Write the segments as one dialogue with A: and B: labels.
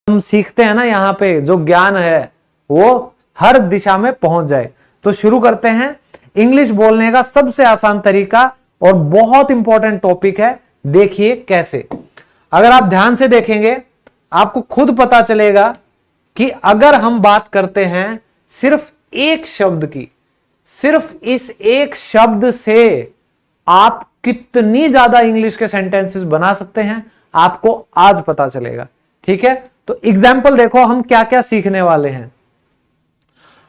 A: हम सीखते हैं ना, यहाँ पे जो ज्ञान है वो हर दिशा में पहुंच जाए। तो शुरू करते हैं। इंग्लिश बोलने का सबसे आसान तरीका और बहुत इंपॉर्टेंट टॉपिक है, देखिए कैसे। अगर आप ध्यान से देखेंगे आपको खुद पता चलेगा कि अगर हम बात करते हैं सिर्फ एक शब्द की, सिर्फ इस एक शब्द से आप कितनी ज्यादा इंग्लिश के सेंटेंसेस बना सकते हैं आपको आज पता चलेगा। ठीक है, तो एग्जाम्पल देखो हम क्या क्या सीखने वाले हैं।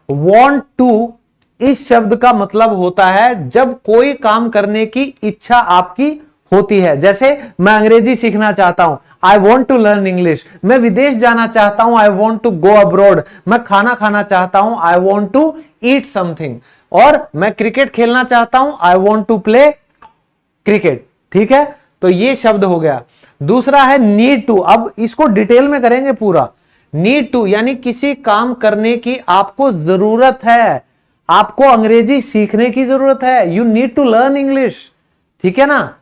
A: Want to इस शब्द का मतलब होता है जब कोई काम करने की इच्छा आपकी होती है। जैसे मैं अंग्रेजी सीखना चाहता हूं, I want to learn English. मैं विदेश जाना चाहता हूं, I want to go abroad. मैं खाना खाना चाहता हूं, I want to eat something. और मैं क्रिकेट खेलना चाहता हूं, I want to play cricket. ठीक है, तो ये शब्द हो गया। दूसरा है नीड टू। अब इसको डिटेल में करेंगे पूरा। नीड टू यानी किसी काम करने की आपको जरूरत है, आपको अंग्रेजी सीखने की जरूरत है। You need to learn English. ठीक है ना,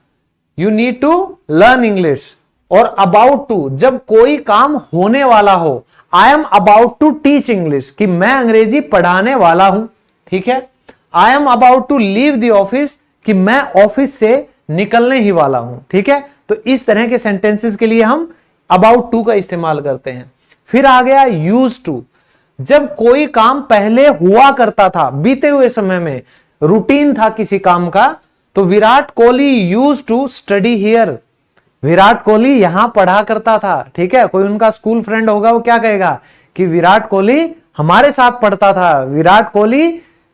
A: you need to learn English. और अबाउट टू जब कोई काम होने वाला हो, I am about to teach English, कि मैं अंग्रेजी पढ़ाने वाला हूं। ठीक है, I am about to leave the office, कि मैं ऑफिस से निकलने ही वाला हूं। ठीक है, तो इस तरह के सेंटेंसेस के लिए हम अबाउट टू का इस्तेमाल करते हैं। फिर आ गया यूज टू। जब कोई काम पहले हुआ करता था, बीते हुए समय में रूटीन था किसी काम का, तो Virat Kohli use to study here. Virat Kohli यहां पढ़ा करता था। ठीक है, कोई उनका स्कूल फ्रेंड होगा वो क्या कहेगा कि विराट कोहली हमारे साथ पढ़ता था। Virat Kohli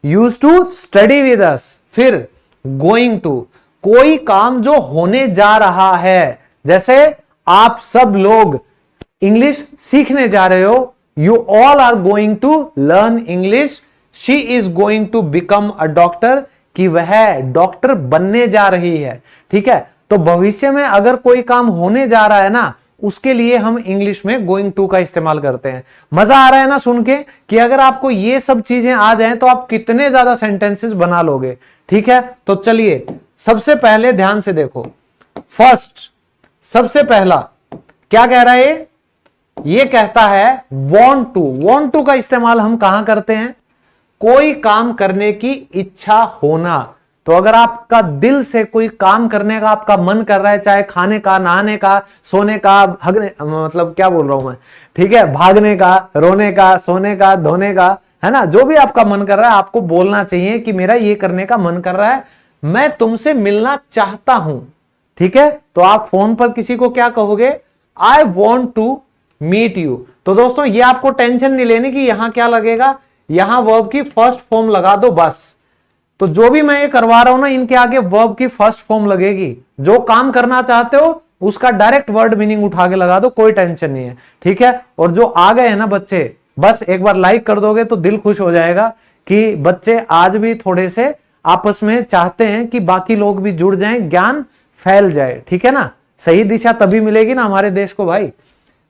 A: use to study with us. फिर गोइंग टू, कोई काम जो होने जा रहा है। जैसे आप सब लोग इंग्लिश सीखने जा रहे हो, you all are going to learn English. She is going to become a doctor, कि वह डॉक्टर बनने जा रही है। ठीक है, तो भविष्य में अगर कोई काम होने जा रहा है ना, उसके लिए हम इंग्लिश में गोइंग टू का इस्तेमाल करते हैं। मजा आ रहा है ना सुन के कि अगर आपको ये सब चीजें आ जाएं तो आप कितने ज्यादा सेंटेंसेस बना लोगे। ठीक है, तो चलिए सबसे पहले ध्यान से देखो। फर्स्ट, सबसे पहला क्या कह रहा है ये कहता है want to। want to का इस्तेमाल हम कहां करते हैं? कोई काम करने की इच्छा होना। तो अगर आपका दिल से कोई काम करने का आपका मन कर रहा है, चाहे खाने का, नहाने का, सोने का, भागने, मतलब क्या बोल रहा हूं मैं, ठीक है, भागने का, रोने का, सोने का, धोने का, है ना, जो भी आपका मन कर रहा है आपको बोलना चाहिए कि मेरा ये करने का मन कर रहा है, मैं तुमसे मिलना चाहता हूं। ठीक है, तो आप फोन पर किसी को क्या कहोगे? I want to meet you. तो दोस्तों ये आपको टेंशन नहीं लेनी कि यहां क्या लगेगा, यहां वर्ब की फर्स्ट फॉर्म लगा दो बस। तो जो भी मैं ये करवा रहा हूं ना, इनके आगे वर्ब की फर्स्ट फॉर्म लगेगी। जो काम करना चाहते हो उसका डायरेक्ट वर्ड मीनिंग उठा के लगा दो, कोई टेंशन नहीं है। ठीक है, और जो आ गए हैं ना बच्चे, बस एक बार लाइक कर दोगे तो दिल खुश हो जाएगा कि बच्चे आज भी थोड़े से आपस में चाहते हैं कि बाकी लोग भी जुड़ जाएं, ज्ञान फैल जाए। ठीक है ना, सही दिशा तभी मिलेगी ना हमारे देश को भाई।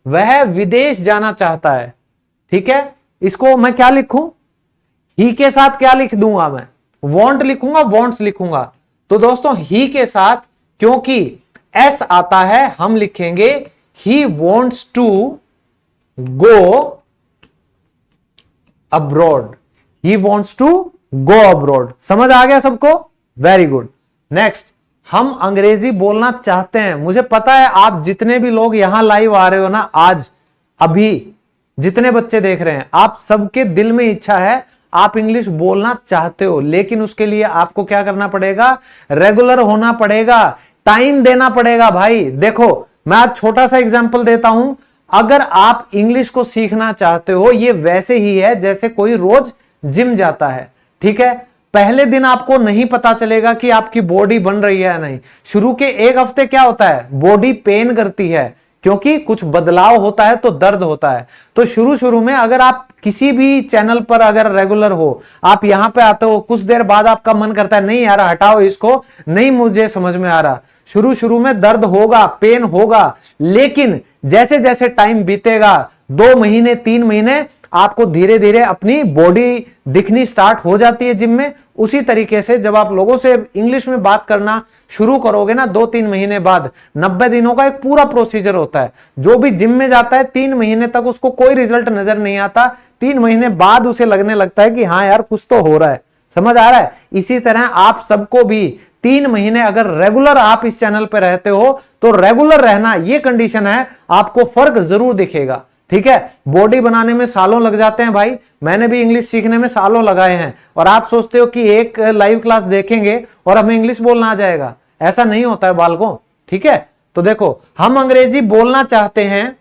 A: वह विदेश जाना चाहता है। ठीक है, इसको मैं क्या लिखूं? ही के साथ क्या लिख दूंगा मैं? वॉन्ट लिखूंगा, वॉन्ट्स लिखूंगा। तो दोस्तों ही के साथ क्योंकि एस आता है, हम लिखेंगे he wants to go abroad. He wants to go abroad. समझ आ गया सबको? Very good. नेक्स्ट, हम अंग्रेजी बोलना चाहते हैं। मुझे पता है आप जितने भी लोग यहां लाइव आ रहे हो ना, आज अभी जितने बच्चे देख रहे हैं, आप सबके दिल में इच्छा है, आप इंग्लिश बोलना चाहते हो, लेकिन उसके लिए आपको क्या करना पड़ेगा? रेगुलर होना पड़ेगा, टाइम देना पड़ेगा भाई। देखो मैं आज छोटा सा एग्जांपल देता हूं। अगर आप इंग्लिश को सीखना चाहते हो, ये वैसे ही है जैसे कोई रोज जिम जाता है। ठीक है, पहले दिन आपको नहीं पता चलेगा कि आपकी बॉडी बन रही है या नहीं। शुरू के एक हफ्ते क्या होता है? बॉडी पेन करती है, क्योंकि कुछ बदलाव होता है तो दर्द होता है। तो शुरू शुरू में अगर आप किसी भी चैनल पर अगर रेगुलर हो, आप यहां पे आते हो, कुछ देर बाद आपका मन करता है नहीं यार हटाओ इसको, नहीं मुझे समझ में आ रहा। शुरू शुरू में दर्द होगा, पेन होगा, लेकिन जैसे जैसे टाइम बीतेगा, 2 महीने 3 महीने, आपको धीरे धीरे अपनी बॉडी दिखनी स्टार्ट हो जाती है जिम में। उसी तरीके से जब आप लोगों से इंग्लिश में बात करना शुरू करोगे ना 2-3 महीने बाद, 90 दिनों का एक पूरा प्रोसीजर होता है। जो भी जिम में जाता है 3 महीने तक उसको कोई रिजल्ट नजर नहीं आता, 3 महीने बाद उसे लगने लगता है कि हाँ यार कुछ तो हो रहा है, समझ आ रहा है। इसी तरह आप सबको भी 3 महीने अगर रेगुलर आप इस चैनल पे रहते हो तो रेगुलर रहना ये कंडीशन है, आपको फर्क जरूर दिखेगा। ठीक है, बॉडी बनाने में सालों लग जाते हैं भाई, मैंने भी इंग्लिश सीखने में सालों लगाए हैं। और आप सोचते हो कि एक लाइव क्लास देखेंगे और हमें इंग्लिश बोलना आ जाएगा, ऐसा नहीं होता है बालकों। ठीक है, तो देखो हम अंग्रेजी बोलना चाहते हैं,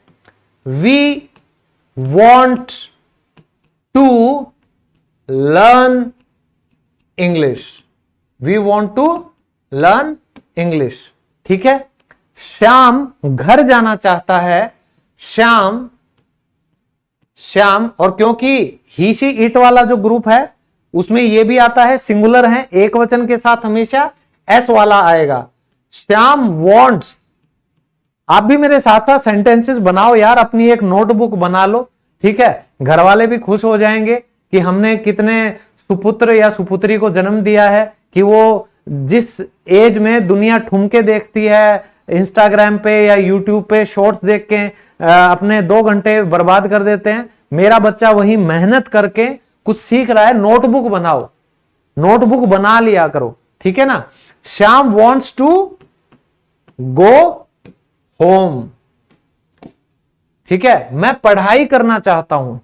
A: we want to learn English, we want to learn English. ठीक है, श्याम घर जाना चाहता है, श्याम और क्योंकि ही सी इट वाला जो ग्रुप है उसमें ये भी आता है, सिंगुलर है, एक वचन के साथ हमेशा एस वाला आएगा। श्याम वॉन्ट्स, आप भी मेरे साथ साथ सेंटेंसेस बनाओ यार, अपनी एक नोटबुक बना लो। ठीक है, घर वाले भी खुश हो जाएंगे कि हमने कितने सुपुत्र या सुपुत्री को जन्म दिया है कि वो जिस एज में दुनिया ठुमके देखती है इंस्टाग्राम पे या यूट्यूब पे शॉर्ट्स देख के अपने 2 घंटे बर्बाद कर देते हैं, मेरा बच्चा वही मेहनत करके कुछ सीख रहा है। नोटबुक बनाओ, नोटबुक बना लिया करो। ठीक है ना, Shyam wants to go home. ठीक है, मैं पढ़ाई करना चाहता हूं।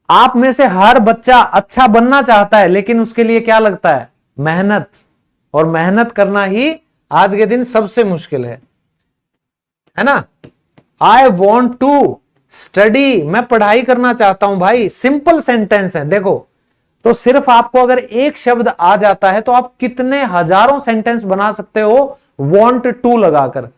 A: आप में से हर बच्चा अच्छा बनना चाहता है, लेकिन उसके लिए क्या लगता है, मेहनत, और मेहनत करना ही आज के दिन सबसे मुश्किल है ना। आई वॉन्ट टू स्टडी, मैं पढ़ाई करना चाहता हूं भाई, सिंपल सेंटेंस है। देखो तो सिर्फ आपको अगर एक शब्द आ जाता है तो आप कितने हजारों सेंटेंस बना सकते हो वॉन्ट टू लगाकर।